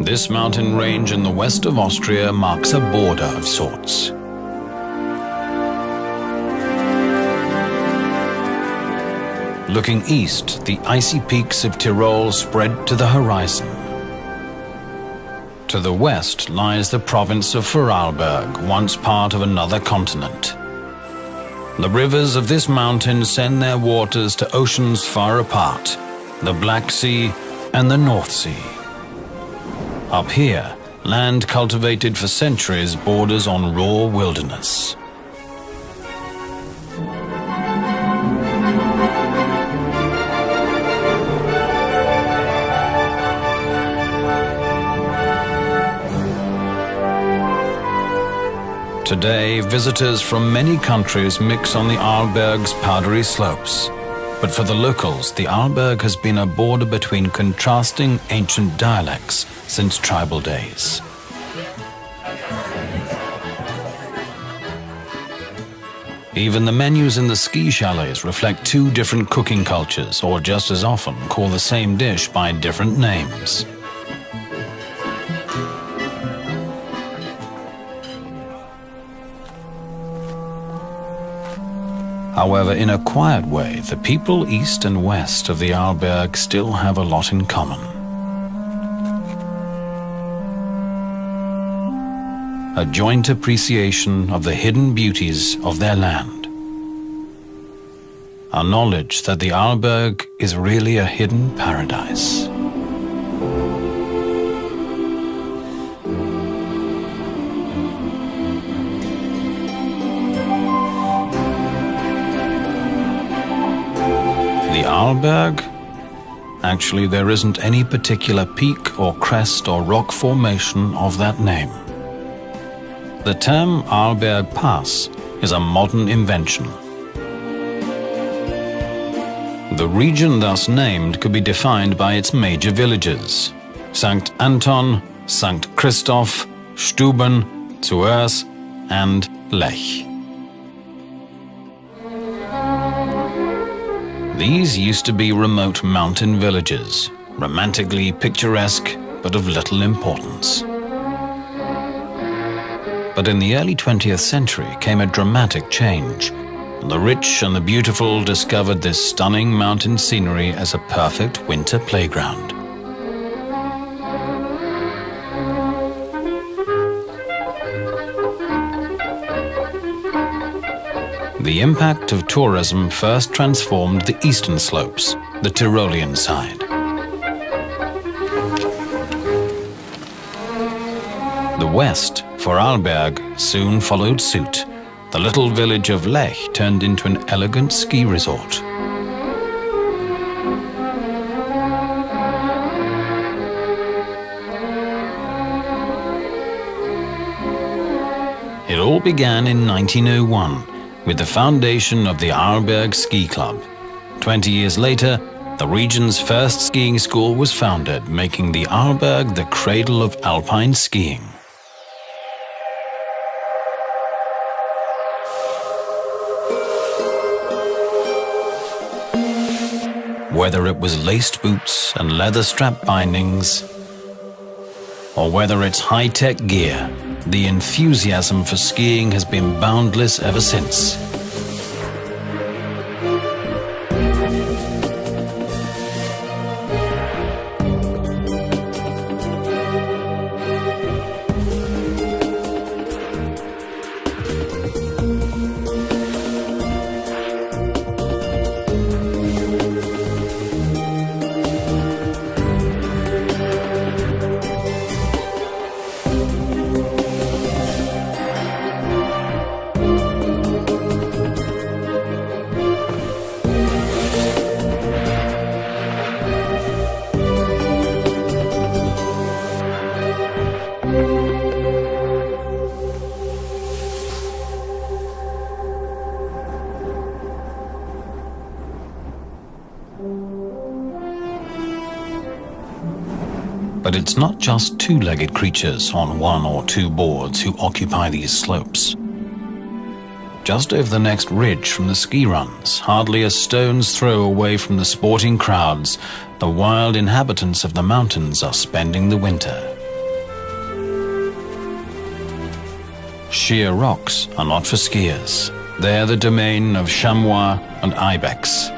This mountain range in the west of Austria marks a border of sorts. Looking east, the icy peaks of Tyrol spread to the horizon. To the west lies the province of Arlberg, once part of another continent. The rivers of this mountain send their waters to oceans far apart, the Black Sea and the North Sea. Up here, land cultivated for centuries borders on raw wilderness. Today, visitors from many countries mix on the Arlberg's powdery slopes. But for the locals, the Arlberg has been a border between contrasting ancient dialects since tribal days. Even the menus in the ski chalets reflect two different cooking cultures, or just as often call the same dish by different names. However, in a quiet way, the people east and west of the Arlberg still have a lot in common. A joint appreciation of the hidden beauties of their land. A knowledge that the Arlberg is really a hidden paradise. The Arlberg? Actually, there isn't any particular peak or crest or rock formation of that name. The term Arlberg Pass is a modern invention. The region thus named could be defined by its major villages: St. Anton, St. Christoph, Stuben, Zuers, and Lech. These used to be remote mountain villages, romantically picturesque but of little importance. But in the early 20th century came a dramatic change. The rich and the beautiful discovered this stunning mountain scenery as a perfect winter playground. The impact of tourism first transformed the eastern slopes, the Tyrolean side. The west, for Arlberg, soon followed suit. The little village of Lech turned into an elegant ski resort. It all began in 1901 with the foundation of the Arlberg Ski Club. 20 years later, the region's first skiing school was founded, making the Arlberg the cradle of alpine skiing. Whether it was laced boots and leather strap bindings, or whether it's high-tech gear, the enthusiasm for skiing has been boundless ever since. But it's not just two-legged creatures on one or two boards who occupy these slopes. Just over the next ridge from the ski runs, hardly a stone's throw away from the sporting crowds, the wild inhabitants of the mountains are spending the winter. Sheer rocks are not for skiers. They're the domain of chamois and ibex.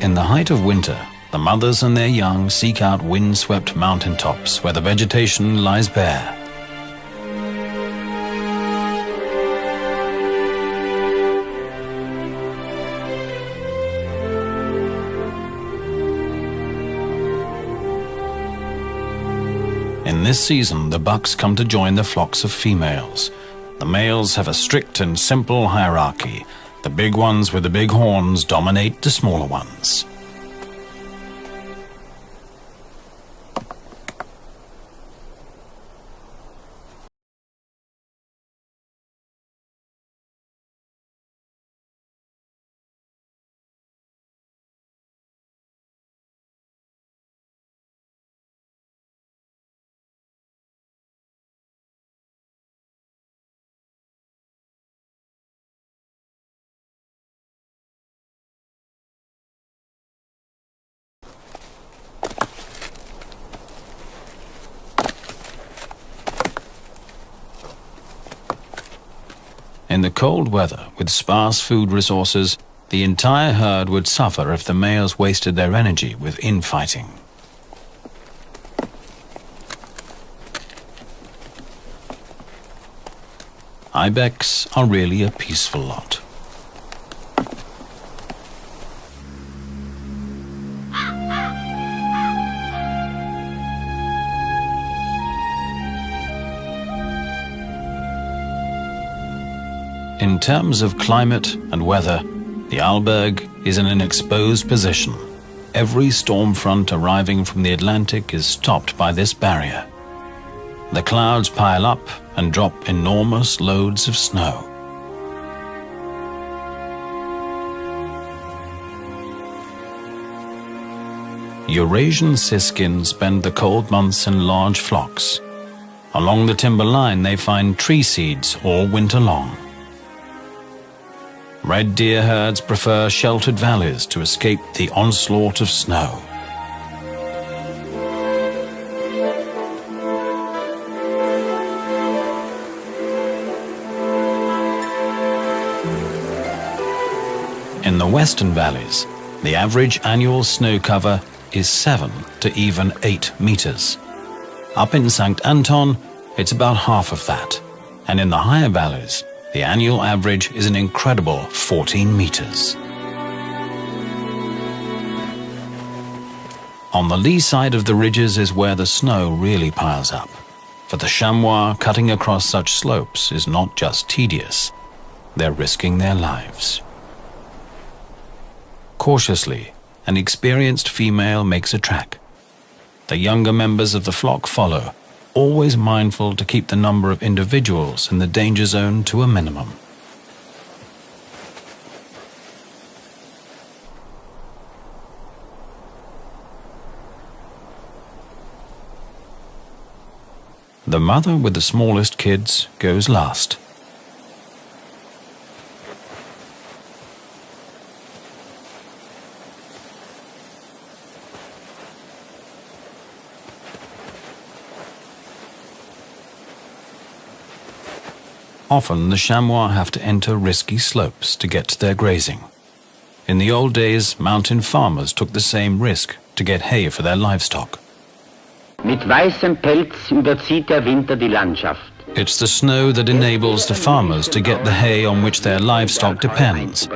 In the height of winter, the mothers and their young seek out wind-swept mountaintops where the vegetation lies bare. In this season, the bucks come to join the flocks of females. The males have a strict and simple hierarchy. The big ones with the big horns dominate the smaller ones. In the cold weather, with sparse food resources, the entire herd would suffer if the males wasted their energy with infighting. Ibex are really a peaceful lot. In terms of climate and weather, the Arlberg is in an exposed position. Every storm front arriving from the Atlantic is stopped by this barrier. The clouds pile up and drop enormous loads of snow. Eurasian siskins spend the cold months in large flocks. Along the timber line they find tree seeds all winter long. Red deer herds prefer sheltered valleys to escape the onslaught of snow. In the western valleys, the average annual snow cover is 7 to even 8 meters. Up in St. Anton, it's about half of that, and in the higher valleys, the annual average is an incredible 14 meters. On the lee side of the ridges is where the snow really piles up. For the chamois, cutting across such slopes is not just tedious, they're risking their lives. Cautiously, an experienced female makes a track. The younger members of the flock follow, always mindful to keep the number of individuals in the danger zone to a minimum. The mother with the smallest kids goes last. Often the chamois have to enter risky slopes to get to their grazing. In the old days, mountain farmers took the same risk to get hay for their livestock. Mit weißem Pelz überzieht der Winter die Landschaft. It's the snow that enables the farmers to get the hay on which their livestock depends.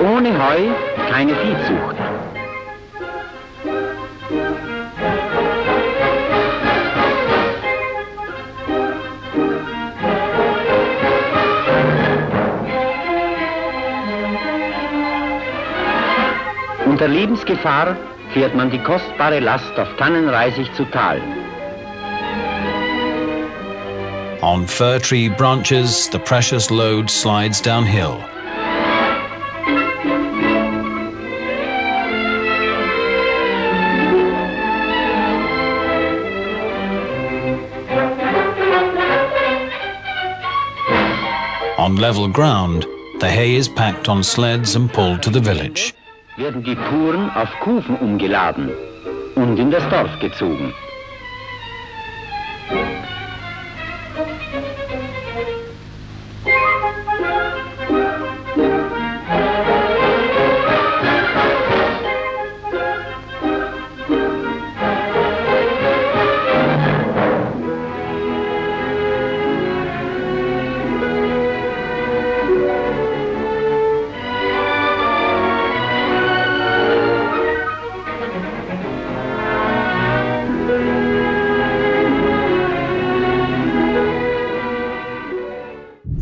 Ohne Heu keine Viehzucht. Unter Lebensgefahr fährt man die kostbare Last auf Tannenreisig zu Tal. On fir tree branches, the precious load slides downhill. On level ground, the hay is packed on sleds and pulled to the village. Werden die Puren auf Kufen umgeladen. und in das Dorf gezogen.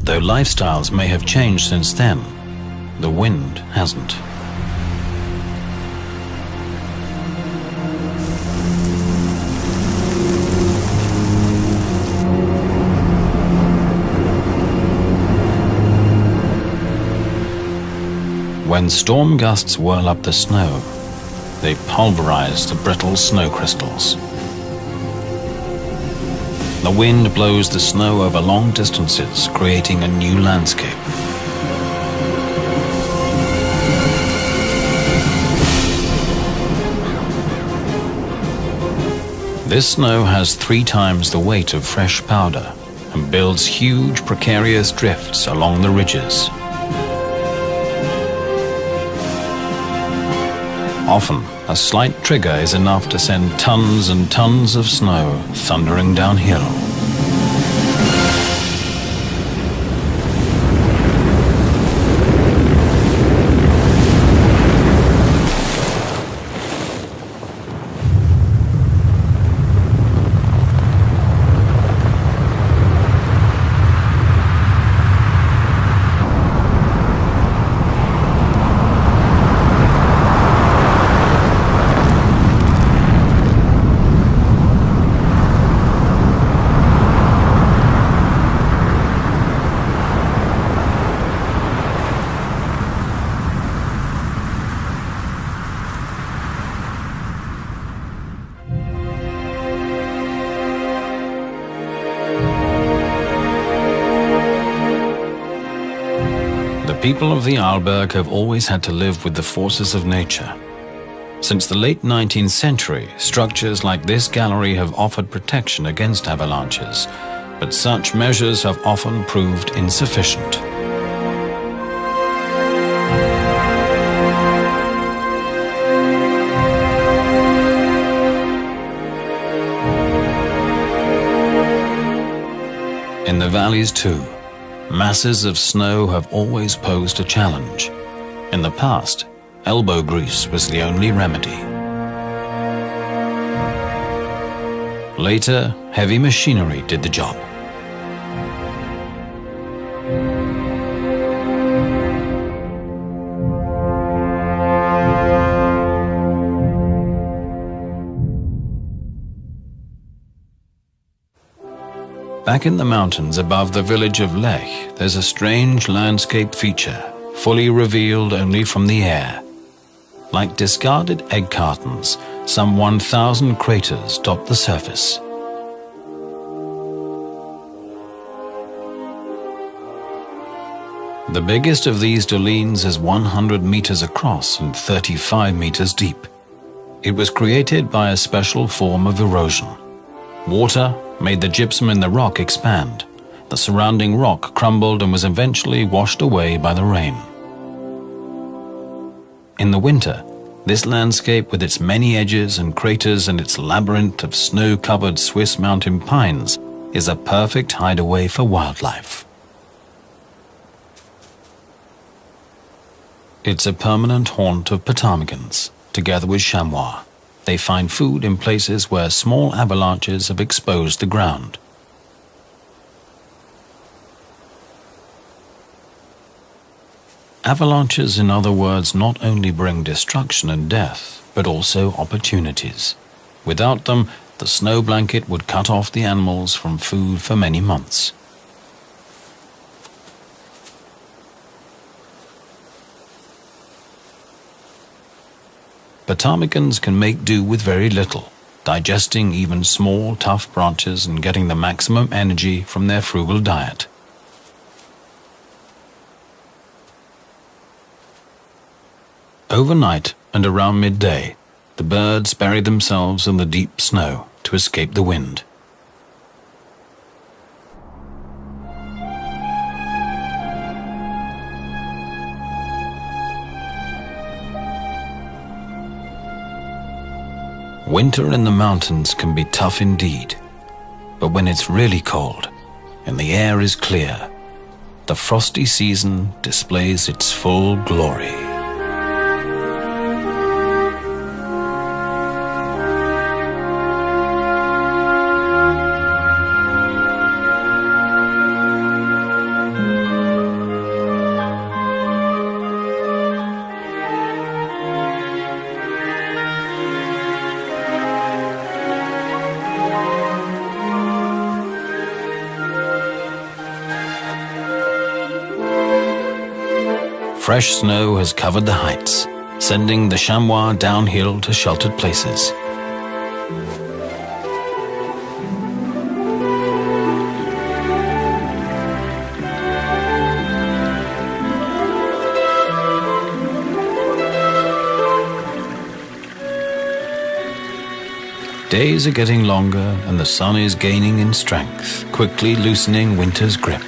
Though lifestyles may have changed since then, the wind hasn't. When storm gusts whirl up the snow, they pulverize the brittle snow crystals. The wind blows the snow over long distances, creating a new landscape. This snow has 3 times the weight of fresh powder and builds huge precarious drifts along the ridges. Often, a slight trigger is enough to send tons and tons of snow thundering downhill. The people of the Arlberg have always had to live with the forces of nature. Since the late 19th century, structures like this gallery have offered protection against avalanches, but such measures have often proved insufficient. In the valleys too, masses of snow have always posed a challenge. In the past, elbow grease was the only remedy. Later, heavy machinery did the job. Back in the mountains above the village of Lech, there's a strange landscape feature, fully revealed only from the air. Like discarded egg cartons, some 1,000 craters dot the surface. The biggest of these dolines is 100 meters across and 35 meters deep. It was created by a special form of erosion. Water made the gypsum in the rock expand. The surrounding rock crumbled and was eventually washed away by the rain. In the winter, this landscape with its many edges and craters and its labyrinth of snow-covered Swiss mountain pines is a perfect hideaway for wildlife. It's a permanent haunt of ptarmigans, together with chamois. They find food in places where small avalanches have exposed the ground. Avalanches, in other words, not only bring destruction and death, but also opportunities. Without them, the snow blanket would cut off the animals from food for many months. Ptarmigans can make do with very little, digesting even small, tough branches and getting the maximum energy from their frugal diet. Overnight and around midday, The birds bury themselves in the deep snow to escape the wind. Winter in the mountains can be tough indeed, but when it's really cold and the air is clear, the frosty season displays its full glory. Fresh snow has covered the heights, sending the chamois downhill to sheltered places. Days are getting longer and the sun is gaining in strength, quickly loosening winter's grip.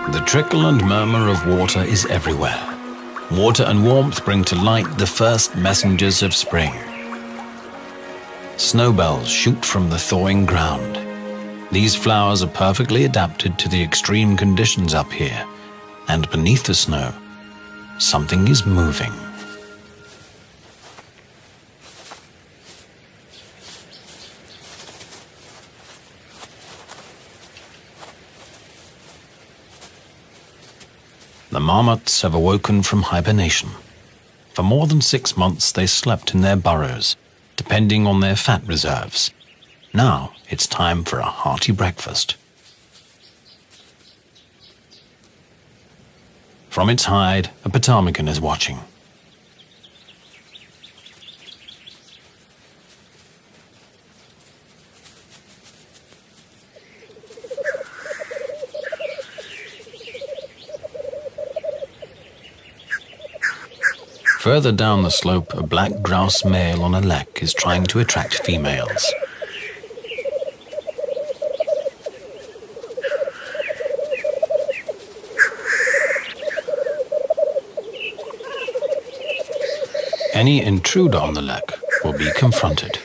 The trickle and murmur of water is everywhere. Water and warmth bring to light the first messengers of spring. Snowbells shoot from the thawing ground. These flowers are perfectly adapted to the extreme conditions up here, and beneath the snow, something is moving. The marmots have awoken from hibernation. For more than 6 months they slept in their burrows, depending on their fat reserves. Now it's time for a hearty breakfast. From its hide, a ptarmigan is watching. Further down the slope, a black grouse male on a lek is trying to attract females. Any intruder on the lek will be confronted.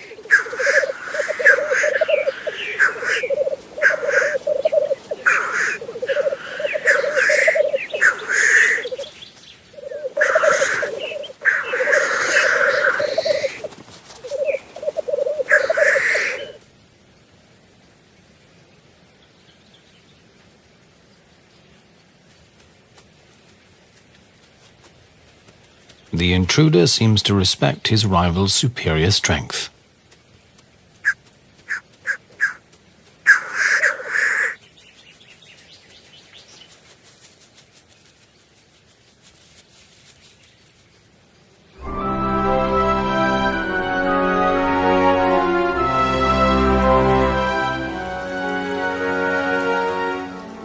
The intruder seems to respect his rival's superior strength.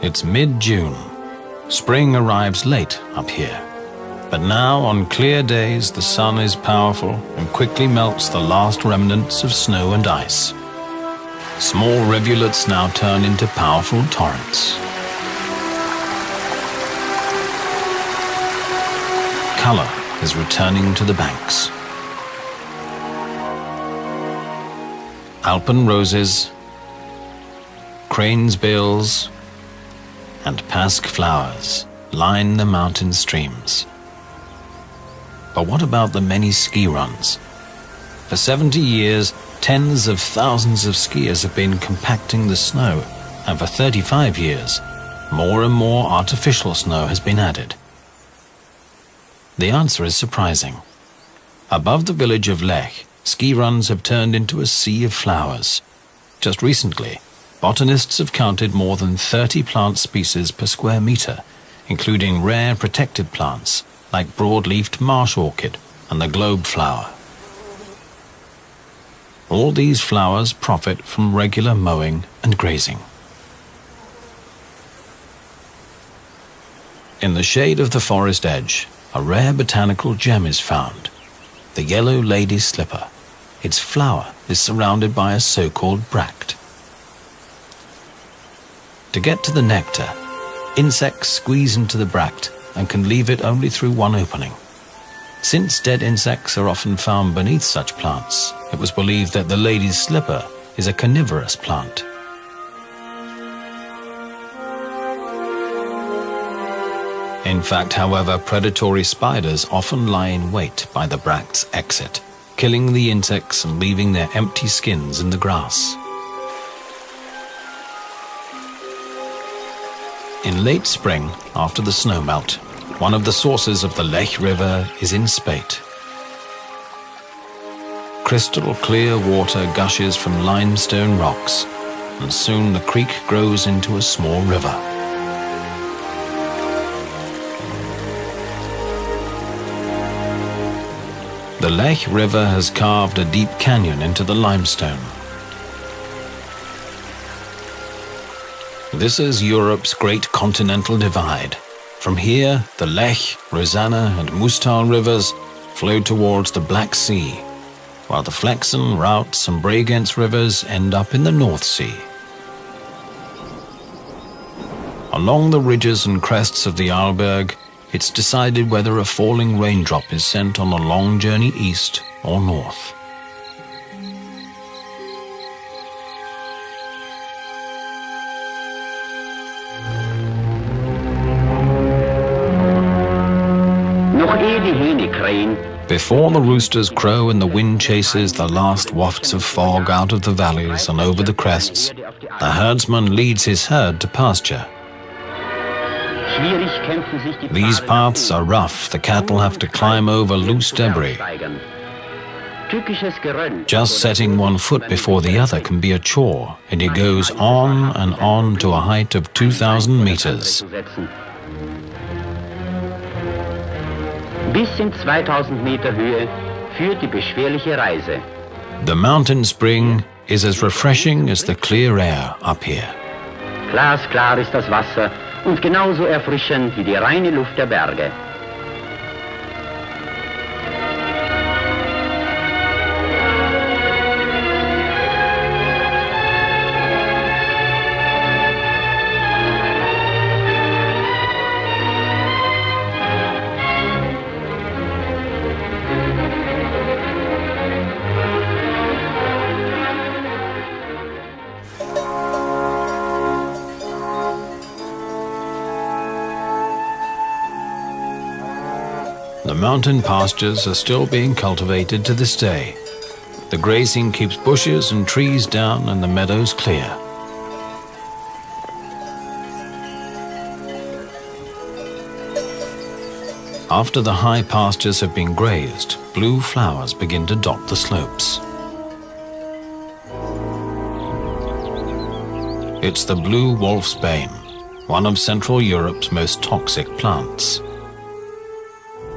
It's mid-June. Spring arrives late up here. But now, on clear days, the sun is powerful and quickly melts the last remnants of snow and ice. Small rivulets now turn into powerful torrents. Color is returning to the banks. Alpen roses, crane's bills, and pasque flowers line the mountain streams. But what about the many ski runs? For 70 years, tens of thousands of skiers have been compacting the snow, and for 35 years, more and more artificial snow has been added. The answer is surprising. Above the village of Lech, ski runs have turned into a sea of flowers. Just recently, botanists have counted more than 30 plant species per square meter, including rare protected plants like broad-leafed marsh orchid and the globe flower. All these flowers profit from regular mowing and grazing. In the shade of the forest edge, a rare botanical gem is found, the yellow lady's slipper. Its flower is surrounded by a so-called bract. To get to the nectar, insects squeeze into the bract and can leave it only through one opening. Since dead insects are often found beneath such plants, it was believed that the lady's slipper is a carnivorous plant. In fact, however, predatory spiders often lie in wait by the bract's exit, killing the insects and leaving their empty skins in the grass. In late spring, after the snowmelt, one of the sources of the Lech River is in spate. Crystal clear water gushes from limestone rocks, and soon the creek grows into a small river. The Lech River has carved a deep canyon into the limestone. This is Europe's great continental divide. From here, the Lech, Rosanna and Mustal rivers flow towards the Black Sea, while the Flexen, Routes and Bregenz rivers end up in the North Sea. Along the ridges and crests of the Arlberg, it's decided whether a falling raindrop is sent on a long journey east or north. Before the roosters crow and the wind chases the last wafts of fog out of the valleys and over the crests, the herdsman leads his herd to pasture. These paths are rough. The cattle have to climb over loose debris. Just setting one foot before the other can be a chore, and it goes on and on to a height of 2,000 meters. Bis in 2000 Meter Höhe führt die beschwerliche Reise. The mountain spring is as refreshing as the clear air up here. Glasklar ist das Wasser und genauso erfrischend wie die reine Luft der Berge. The mountain pastures are still being cultivated to this day. The grazing keeps bushes and trees down and the meadows clear. After the high pastures have been grazed, blue flowers begin to dot the slopes. It's the blue wolfsbane, one of Central Europe's most toxic plants.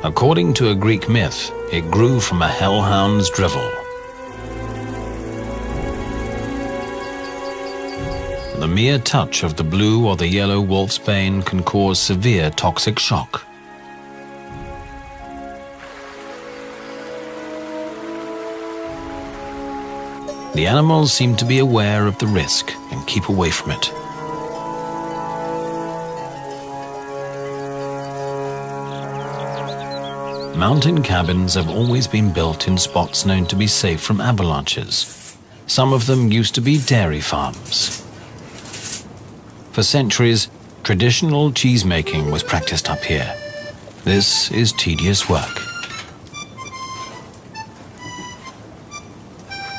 According to a Greek myth, it grew from a hellhound's drivel. The mere touch of the blue or the yellow wolfsbane can cause severe toxic shock. The animals seem to be aware of the risk and keep away from it. Mountain cabins have always been built in spots known to be safe from avalanches. Some of them used to be dairy farms. For centuries, traditional cheesemaking was practiced up here. This is tedious work.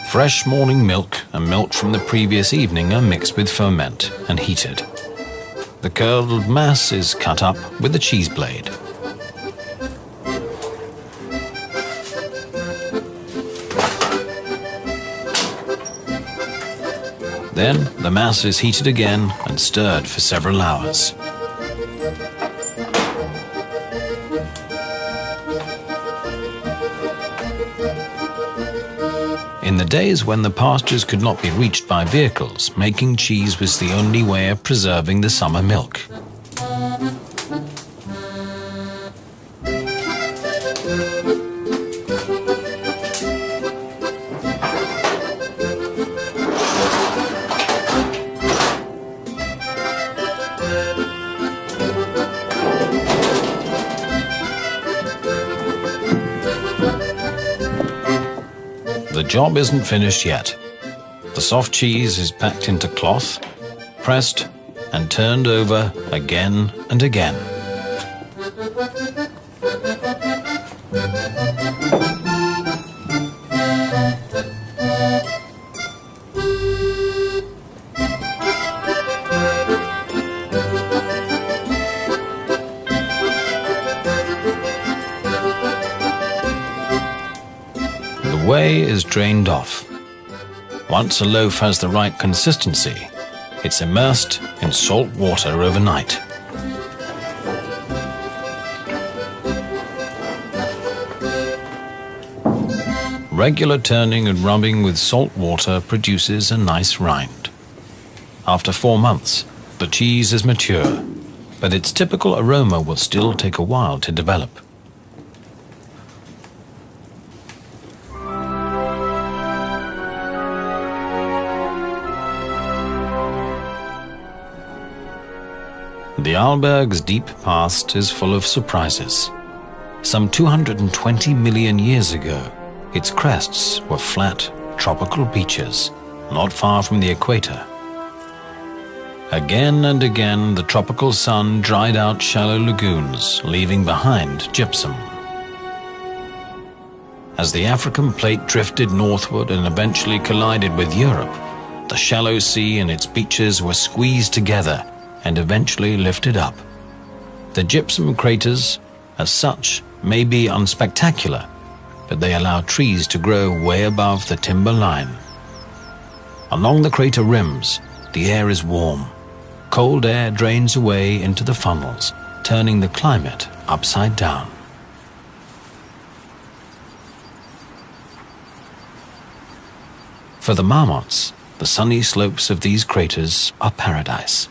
Fresh morning milk and milk from the previous evening are mixed with ferment and heated. The curdled mass is cut up with a cheese blade. Then the mass is heated again and stirred for several hours. In the days when the pastures could not be reached by vehicles, making cheese was the only way of preserving the summer milk. The job isn't finished yet. The soft cheese is packed into cloth, pressed, and turned over again and again. The whey is drained off. Once a loaf has the right consistency, it's immersed in salt water overnight. Regular turning and rubbing with salt water produces a nice rind. After 4 months, the cheese is mature, but its typical aroma will still take a while to develop. The Arlberg's deep past is full of surprises. Some 220 million years ago, its crests were flat, tropical beaches, not far from the equator. Again and again, the tropical sun dried out shallow lagoons, leaving behind gypsum. As the African plate drifted northward and eventually collided with Europe, the shallow sea and its beaches were squeezed together and eventually lifted up. The gypsum craters, as such, may be unspectacular, but they allow trees to grow way above the timber line. Along the crater rims, the air is warm. Cold air drains away into the funnels, turning the climate upside down. For the marmots, the sunny slopes of these craters are paradise.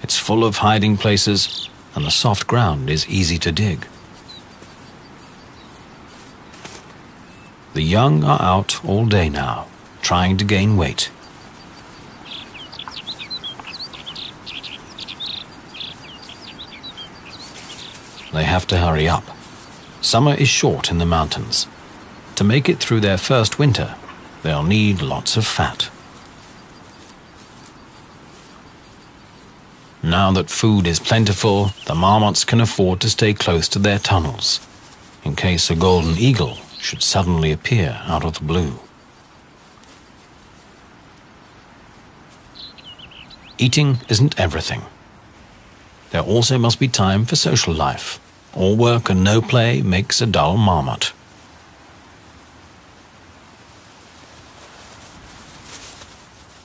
It's full of hiding places, and the soft ground is easy to dig. The young are out all day now, trying to gain weight. They have to hurry up. Summer is short in the mountains. To make it through their first winter, they'll need lots of fat. Now that food is plentiful, the marmots can afford to stay close to their tunnels, in case a golden eagle should suddenly appear out of the blue. Eating isn't everything. There also must be time for social life. All work and no play makes a dull marmot.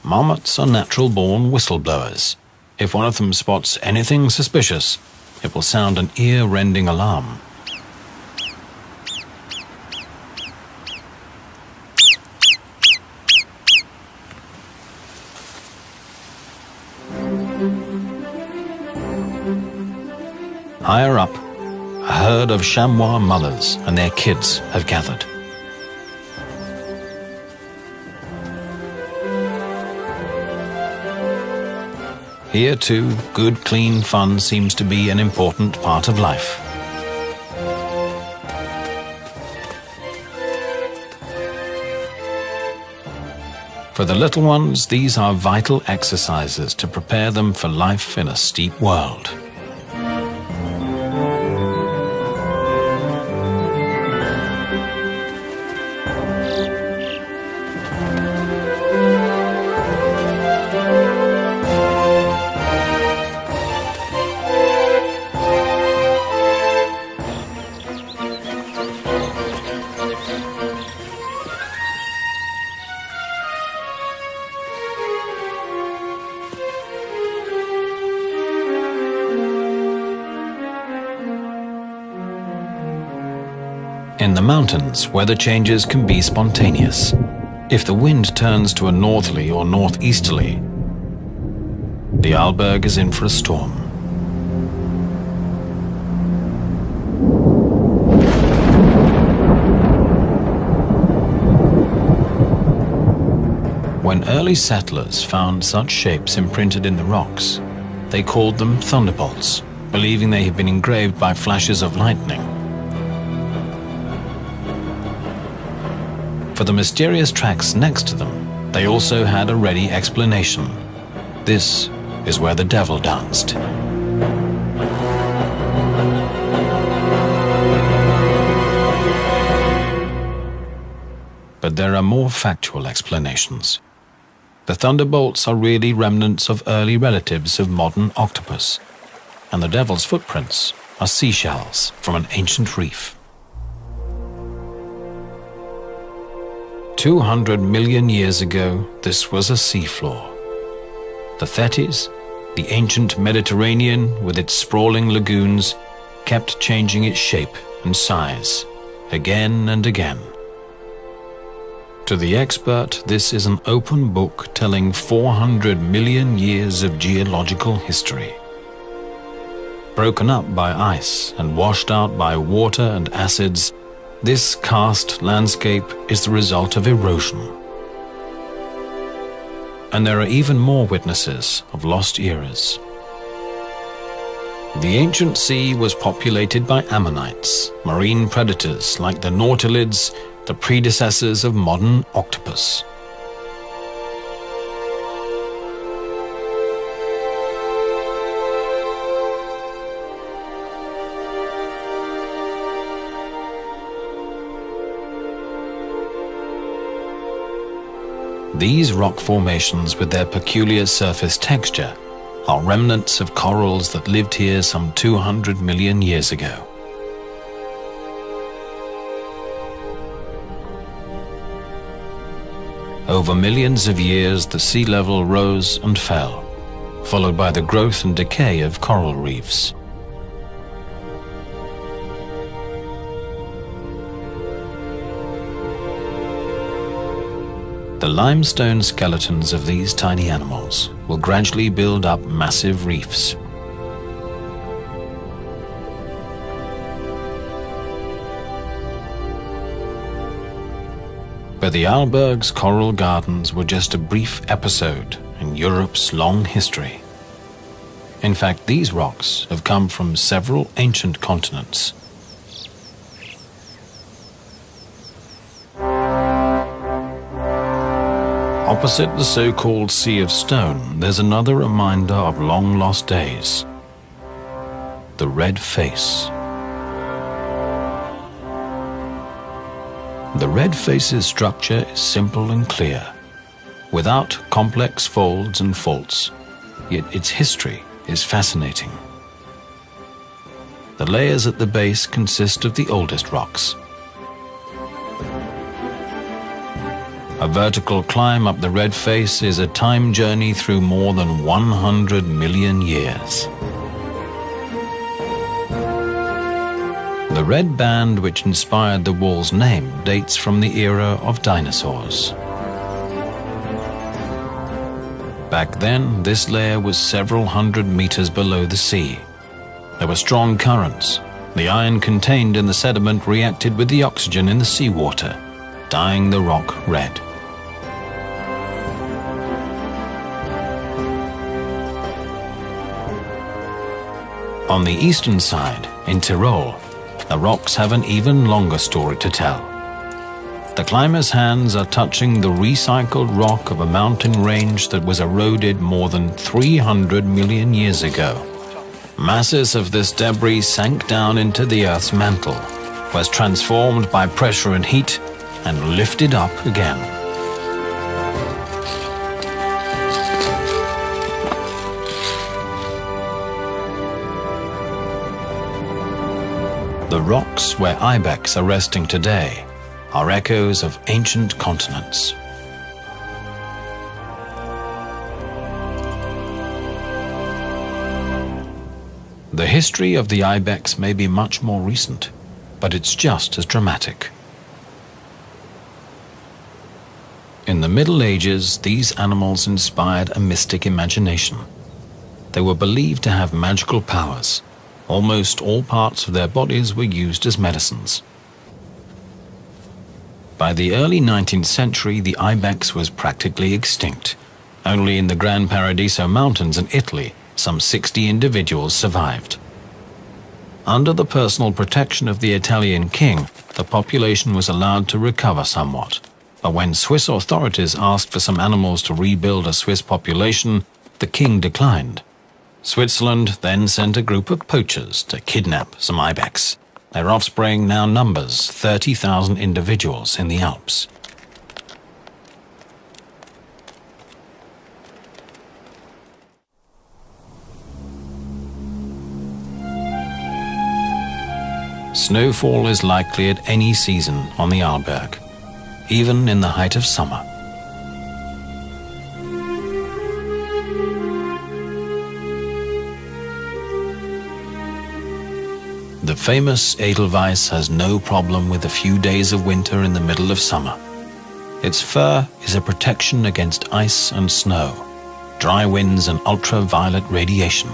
Marmots are natural-born whistleblowers. If one of them spots anything suspicious, it will sound an ear-rending alarm. Higher up, a herd of chamois mothers and their kids have gathered. Here too, good, clean fun seems to be an important part of life. For the little ones, these are vital exercises to prepare them for life in a steep world. In the mountains, weather changes can be spontaneous. If the wind turns to a northerly or northeasterly, the Arlberg is in for a storm. When early settlers found such shapes imprinted in the rocks, they called them thunderbolts, believing they had been engraved by flashes of lightning. For the mysterious tracks next to them, they also had a ready explanation. This is where the devil danced. But there are more factual explanations. The thunderbolts are really remnants of early relatives of modern octopus, and the devil's footprints are seashells from an ancient reef. 200 million years ago, this was a seafloor. The Thetis, the ancient Mediterranean with its sprawling lagoons, kept changing its shape and size, again and again. To the expert, this is an open book telling 400 million years of geological history. Broken up by ice and washed out by water and acids, this karst landscape is the result of erosion. And there are even more witnesses of lost eras. The ancient sea was populated by ammonites, marine predators like the nautilids, the predecessors of modern octopus. These rock formations with their peculiar surface texture are remnants of corals that lived here some 200 million years ago. Over millions of years, the sea level rose and fell, followed by the growth and decay of coral reefs. The limestone skeletons of these tiny animals will gradually build up massive reefs. But the Arlberg's coral gardens were just a brief episode in Europe's long history. In fact, these rocks have come from several ancient continents. Opposite the so-called Sea of Stone, there's another reminder of long-lost days. The red face. The red face's structure is simple and clear, without complex folds and faults, yet its history is fascinating. The layers at the base consist of the oldest rocks. A vertical climb up the red face is a time journey through more than 100 million years. The red band which inspired the wall's name dates from the era of dinosaurs. Back then, this layer was several hundred meters below the sea. There were strong currents. The iron contained in the sediment reacted with the oxygen in the seawater, dyeing the rock red. On the eastern side, in Tyrol, the rocks have an even longer story to tell. The climber's hands are touching the recycled rock of a mountain range that was eroded more than 300 million years ago. Masses of this debris sank down into the Earth's mantle, was transformed by pressure and heat, and lifted up again. The rocks where ibex are resting today are echoes of ancient continents. The history of the ibex may be much more recent. but it's just as dramatic. In the Middle Ages, these animals inspired a mystic imagination. They were believed to have magical powers. Almost all parts of their bodies were used as medicines. By the early 19th century, the ibex was practically extinct. Only in the Gran Paradiso Mountains in Italy, some 60 individuals survived. Under the personal protection of the Italian king, the population was allowed to recover somewhat. But when Swiss authorities asked for some animals to rebuild a Swiss population, the king declined. Switzerland then sent a group of poachers to kidnap some ibex. Their offspring now numbers 30,000 individuals in the Alps. Snowfall is likely at any season on the Arlberg, even in the height of summer. The famous Edelweiss has no problem with a few days of winter in the middle of summer. Its fur is a protection against ice and snow, dry winds and ultraviolet radiation.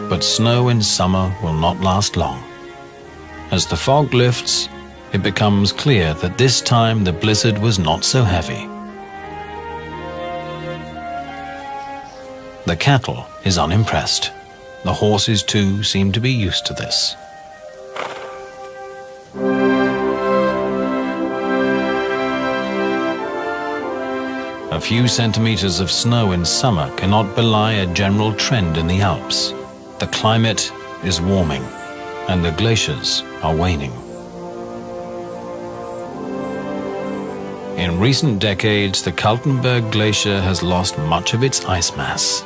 But snow in summer will not last long. As the fog lifts, it becomes clear that this time the blizzard was not so heavy. The cattle is unimpressed. The horses too seem to be used to this. A few centimeters of snow in summer cannot belie a general trend in the Alps. The climate is warming, and the glaciers are waning. In recent decades, the Kaltenberg Glacier has lost much of its ice mass.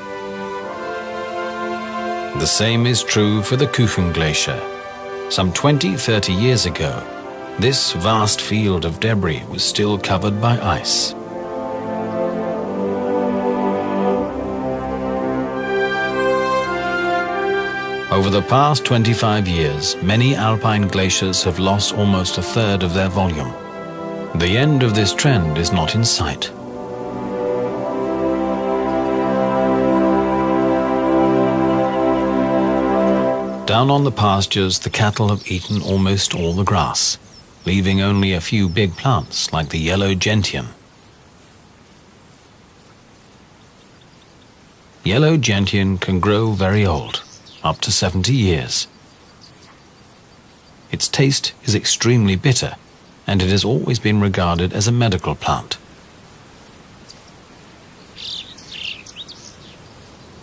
The same is true for the Kuchen Glacier. Some 20-30 years ago, this vast field of debris was still covered by ice. Over the past 25 years, many alpine glaciers have lost almost a third of their volume. The end of this trend is not in sight. Down on the pastures, the cattle have eaten almost all the grass, leaving only a few big plants like the yellow gentian. Yellow gentian can grow very old, up to 70 years. Its taste is extremely bitter, and it has always been regarded as a medical plant.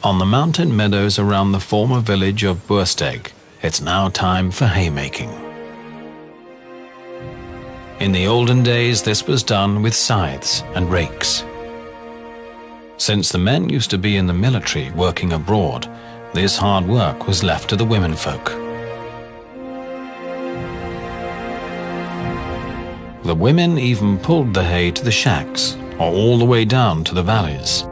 On the mountain meadows around the former village of Bursteg, it's now time for haymaking. In the olden days, this was done with scythes and rakes. Since the men used to be in the military working abroad, this hard work was left to the womenfolk. The women even pulled the hay to the shacks, or all the way down to the valleys.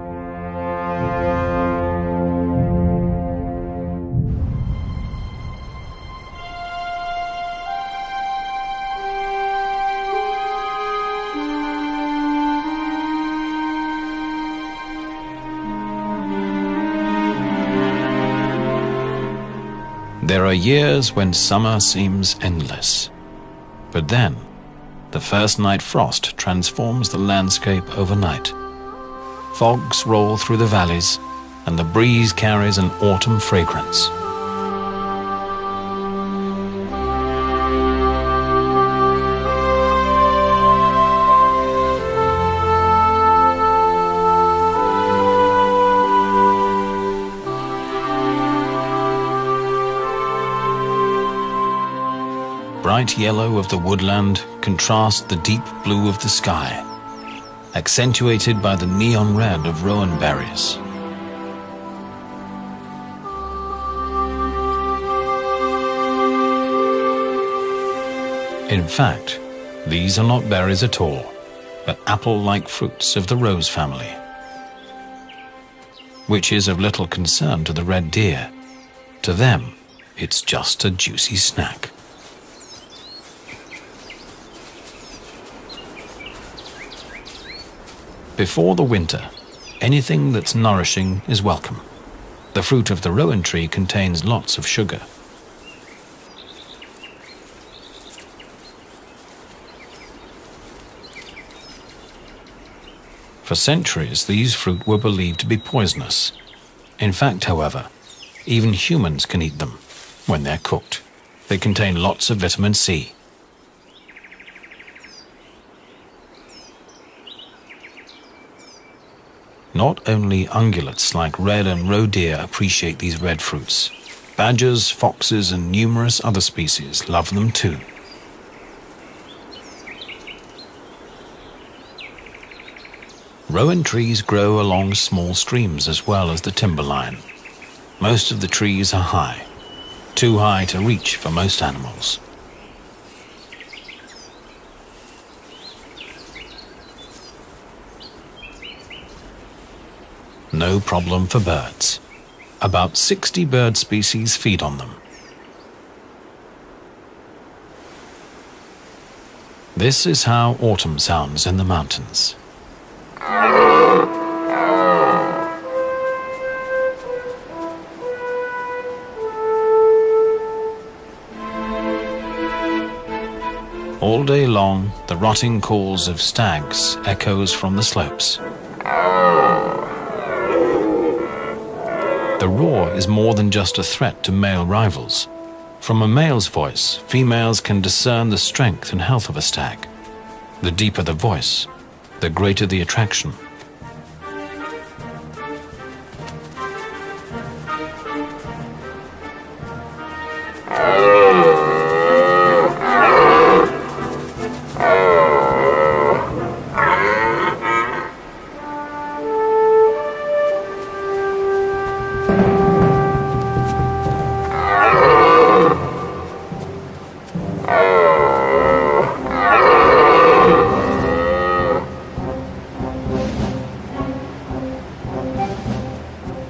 There are years when summer seems endless, but then the first night frost transforms the landscape overnight. Fogs roll through the valleys, and the breeze carries an autumn fragrance. Bright yellow of the woodland contrasts the deep blue of the sky, accentuated by the neon red of rowan berries. In fact, these are not berries at all, but apple-like fruits of the rose family. which is of little concern to the red deer. To them, it's just a juicy snack. Before the winter, anything that's nourishing is welcome. The fruit of the rowan tree contains lots of sugar. For centuries, these fruit were believed to be poisonous. In fact, however, even humans can eat them when they're cooked. They contain lots of vitamin C. Not only ungulates like red and roe deer appreciate these red fruits. Badgers, foxes, and numerous other species love them too. Rowan trees grow along small streams as well as the timberline. Most of the trees are high, too high to reach for most animals. No problem for birds. About 60 bird species feed on them. This is how autumn sounds in the mountains. All day long, the rotting calls of stags echoes from the slopes. The roar is more than just a threat to male rivals. From a male's voice, females can discern the strength and health of a stag. The deeper the voice, the greater the attraction.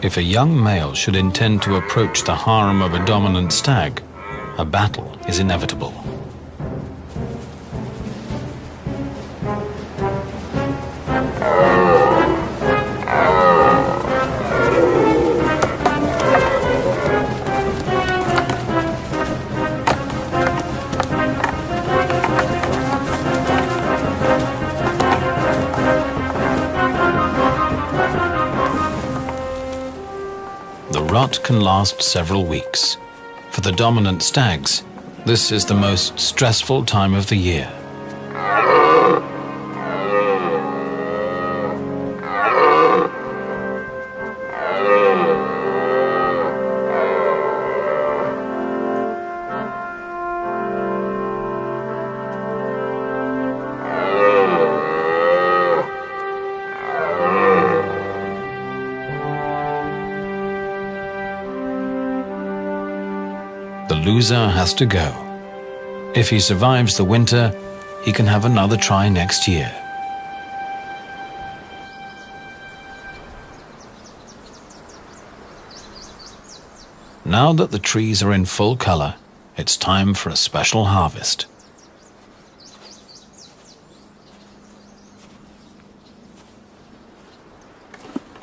If a young male should intend to approach the harem of a dominant stag, a battle is inevitable. The rut can last several weeks. For the dominant stags, this is the most stressful time of the year. The loser has to go. If he survives the winter, he can have another try next year. Now that the trees are in full color, it's time for a special harvest.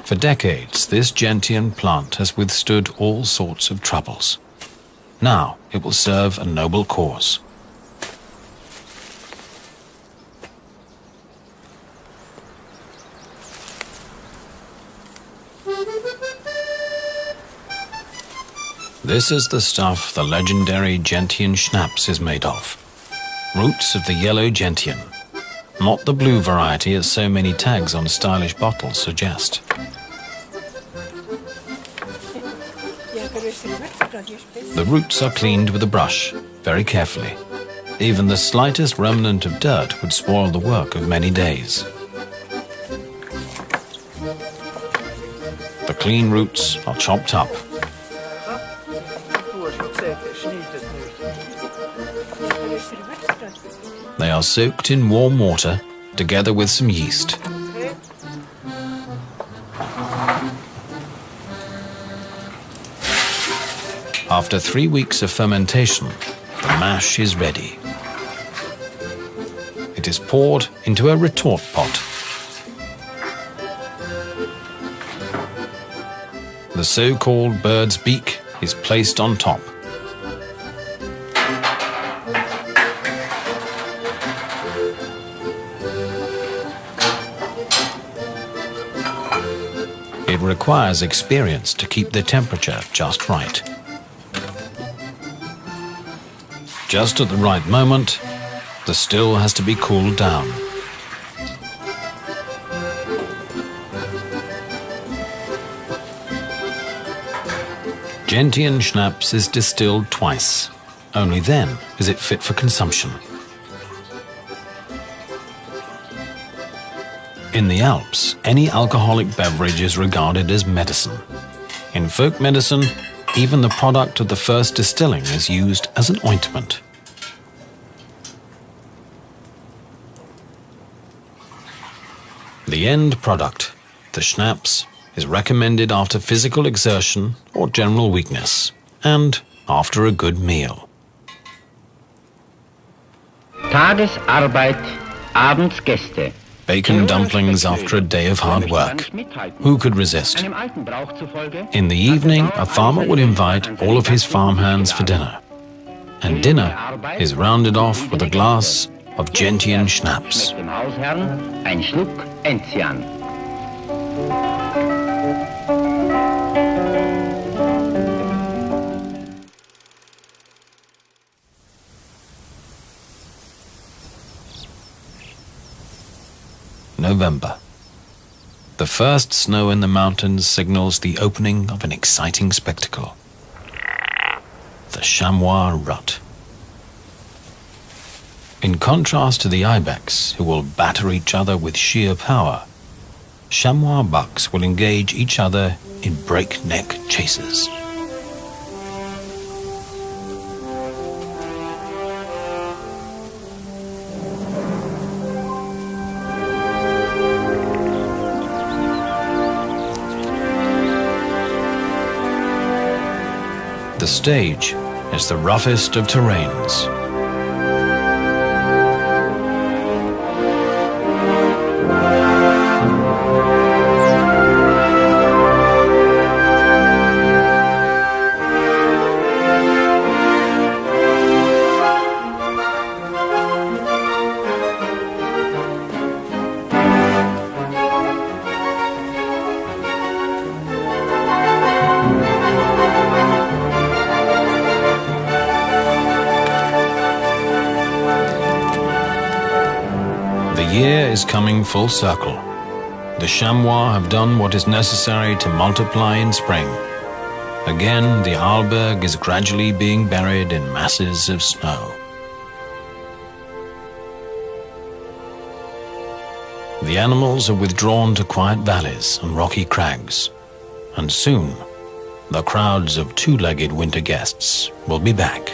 For decades, this gentian plant has withstood all sorts of troubles. Now it will serve a noble cause. This is the stuff the legendary gentian schnapps is made of. Roots of the yellow gentian, not the blue variety as so many tags on stylish bottles suggest. The roots are cleaned with a brush, very carefully. Even the slightest remnant of dirt would spoil the work of many days. The clean roots are chopped up. They are soaked in warm water, together with some yeast. After 3 weeks of fermentation, the mash is ready. It is poured into a retort pot. The so-called bird's beak is placed on top. It requires experience to keep the temperature just right. Just at the right moment, the still has to be cooled down. Gentian schnapps is distilled twice. Only then is it fit for consumption. In the Alps, any alcoholic beverage is regarded as medicine. In folk medicine, even the product of the first distilling is used as an ointment. The end product, the schnapps, is recommended after physical exertion or general weakness, and after a good meal. Tagesarbeit, abends Gäste. Bacon dumplings after a day of hard work. Who could resist? In the evening, a farmer would invite all of his farmhands for dinner. And dinner is rounded off with a glass of Gentian schnapps. Ein Schluck Enzian. November. The first snow in the mountains signals the opening of an exciting spectacle. The chamois rut. In contrast to the ibex, who will batter each other with sheer power, chamois bucks will engage each other in breakneck chases. The stage is the roughest of terrains. The year is coming full circle. The chamois have done what is necessary to multiply in spring. Again, the Arlberg is gradually being buried in masses of snow. The animals are withdrawn to quiet valleys and rocky crags, and soon the crowds of two-legged winter guests will be back.